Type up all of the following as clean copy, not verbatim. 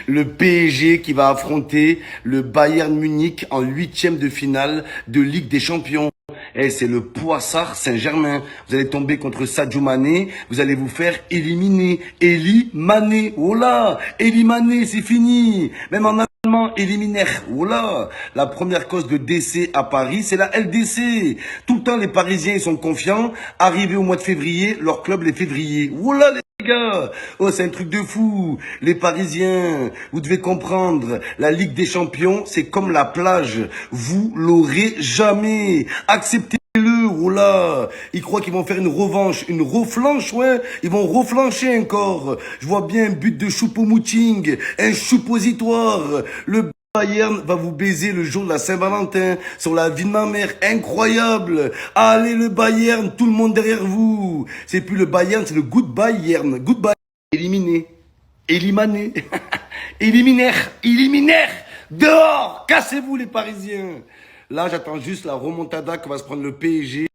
Le PSG qui va affronter le Bayern Munich en huitième de finale de Ligue des Champions. Eh, c'est le Poissard Saint-Germain. Vous allez tomber contre Sadio Mané, vous allez vous faire éliminer. Eli Mané, oh là, Eli Mané, c'est fini. Même en allemand, éliminaire, oh là. La première cause de décès à Paris, c'est la LDC. Tout le temps, les Parisiens, ils sont confiants. Arrivé au mois de février, leur club les février. Oh là, les gars, oh c'est un truc de fou. Les Parisiens, vous devez comprendre, la Ligue des Champions, c'est comme la plage. Vous l'aurez jamais. Acceptez-le, oh là. Ils croient qu'ils vont faire une revanche, une reflanche, ouais. Ils vont reflancher encore. Je vois bien un but de Choupo-Moting, un choupositoire. Le Bayern va vous baiser le jour de la Saint-Valentin sur la vie de ma mère. Incroyable. Allez le Bayern, tout le monde derrière vous. C'est plus le Bayern, c'est le Good Bayern. Good Bayern. Éliminé. Éliminé. Éliminaire. Éliminaire. Dehors. Cassez-vous les Parisiens. Là, j'attends juste la remontada que va se prendre le PSG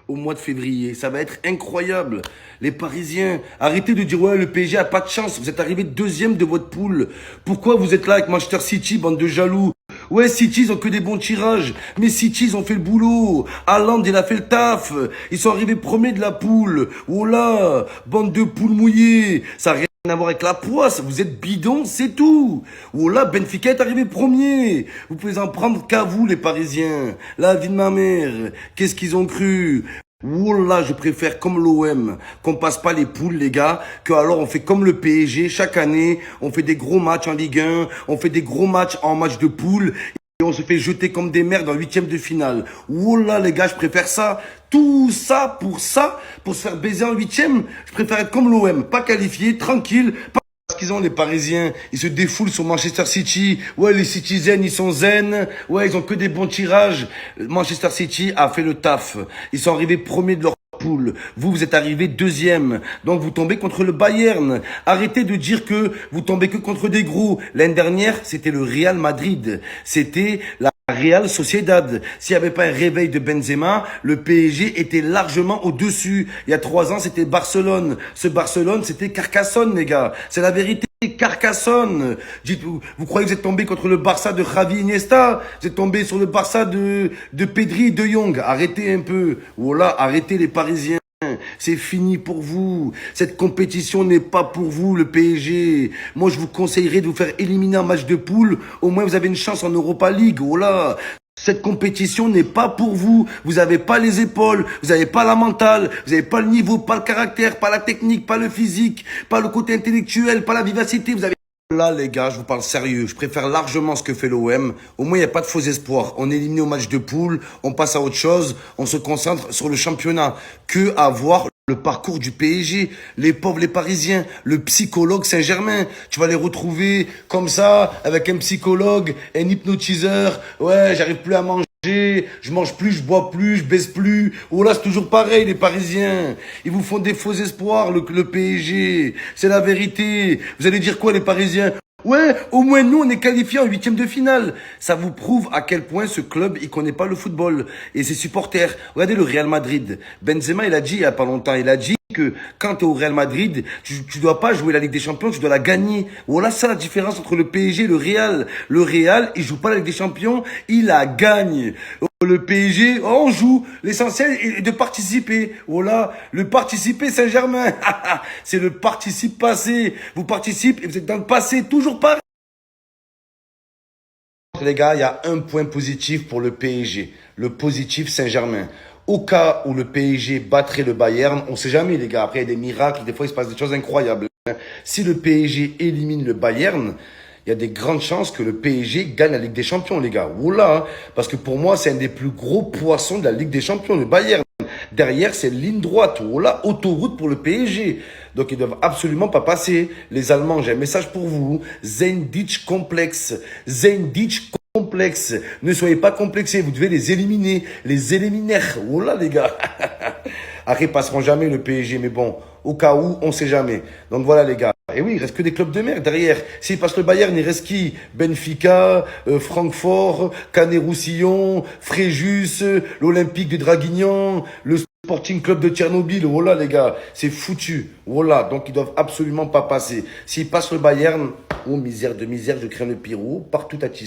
au mois de février. Ça va être incroyable. Les Parisiens, arrêtez de dire ouais, le PSG a pas de chance. Vous êtes arrivé deuxième de votre poule. Pourquoi vous êtes là avec Manchester City, bande de jaloux? Ouais, City, ils ont que des bons tirages. Mais City, ils ont fait le boulot. Haaland, il a fait le taf. Ils sont arrivés premiers de la poule. Oh là, bande de poules mouillées. Ça n'a rien à voir avec la poisse. Vous êtes bidon, c'est tout. Oh là, Benfica est arrivé premier. Vous pouvez en prendre qu'à vous, les Parisiens. La vie de ma mère. Qu'est-ce qu'ils ont cru? Wallah, je préfère comme l'OM, qu'on passe pas les poules, les gars, que alors on fait comme le PSG, chaque année, on fait des gros matchs en Ligue 1, on fait des gros matchs en match de poule, et on se fait jeter comme des merdes en huitième de finale. Wallah, les gars, je préfère ça. Tout ça, pour se faire baiser en huitième, je préfère être comme l'OM, pas qualifié, tranquille, pas parce qu'ils ont les Parisiens, ils se défoulent sur Manchester City. Ouais, les Citizens, ils sont zen. Ouais, ils ont que des bons tirages. Manchester City a fait le taf. Ils sont arrivés premiers de leur poule. Vous, vous êtes arrivés deuxième. Donc, vous tombez contre le Bayern. Arrêtez de dire que vous tombez que contre des gros. L'année dernière, c'était le Real Madrid. C'était la Real Sociedad. S'il n'y avait pas un réveil de Benzema, le PSG était largement au-dessus. Il y a 3 ans, c'était Barcelone. Ce Barcelone, c'était Carcassonne, les gars. C'est la vérité. Carcassonne. Dites-vous, vous croyez que vous êtes tombé contre le Barça de Xavi Iniesta? Vous êtes tombé sur le Barça de Pedri et de Jong. Arrêtez un peu. Voilà, arrêtez les Parisiens. C'est fini pour vous. Cette compétition n'est pas pour vous, le PSG. Moi, je vous conseillerais de vous faire éliminer un match de poule. Au moins, vous avez une chance en Europa League. Oh là. Cette compétition n'est pas pour vous. Vous n'avez pas les épaules, vous n'avez pas la mentale, vous n'avez pas le niveau, pas le caractère, pas la technique, pas le physique, pas le côté intellectuel, pas la vivacité. Vous avez... Là, les gars, je vous parle sérieux. Je préfère largement ce que fait l'OM. Au moins, il n'y a pas de faux espoirs. On est éliminé au match de poule, on passe à autre chose, on se concentre sur le championnat. Que avoir le parcours du PSG, les pauvres, les Parisiens, le psychologue Saint-Germain. Tu vas les retrouver comme ça, avec un psychologue, un hypnotiseur. Ouais, j'arrive plus à manger. Je mange plus, je bois plus, je baisse plus. Oh là, c'est toujours pareil, les Parisiens. Ils vous font des faux espoirs, le PSG. C'est la vérité. Vous allez dire quoi, les Parisiens? Ouais, au moins nous, on est qualifiés en huitième de finale. Ça vous prouve à quel point ce club, il connaît pas le football. Et ses supporters. Regardez le Real Madrid. Benzema, il a dit il y a pas longtemps, il a dit que quand tu es au Real Madrid, tu dois pas jouer la Ligue des Champions, tu dois la gagner. Voilà ça la différence entre le PSG et le Real. Le Real, il joue pas la Ligue des Champions, il la gagne. Le PSG, on joue. L'essentiel est de participer. Voilà, le participer Saint-Germain. C'est le participe passé. Vous participez et vous êtes dans le passé, toujours pareil. Les gars, il y a un point positif pour le PSG. Le positif Saint-Germain. Au cas où le PSG battrait le Bayern, on sait jamais, les gars. Après, il y a des miracles, des fois, il se passe des choses incroyables. Si le PSG élimine le Bayern, il y a des grandes chances que le PSG gagne la Ligue des Champions, les gars. Oula, hein. Parce que pour moi, c'est un des plus gros poissons de la Ligue des Champions, le Bayern. Derrière, c'est ligne droite. Oula, autoroute pour le PSG. Donc, ils doivent absolument pas passer. Les Allemands, j'ai un message pour vous. Zenditch complexe. Zenditch complexe. Ne soyez pas complexés. Vous devez les éliminer. Les éliminaires. Oula, les gars. Après, ils passeront jamais le PSG. Mais bon, au cas où, on sait jamais. Donc voilà, les gars. Et oui, il reste que des clubs de merde derrière. S'il passe le Bayern, il reste qui? Benfica, Francfort, Canet-Roussillon, Fréjus, l'Olympique de Draguignan, le Sporting Club de Tchernobyl, voilà les gars, c'est foutu. Voilà, donc ils doivent absolument pas passer. S'ils passent le Bayern, oh misère de misère, je crains le pire. Oh, partout à Tis.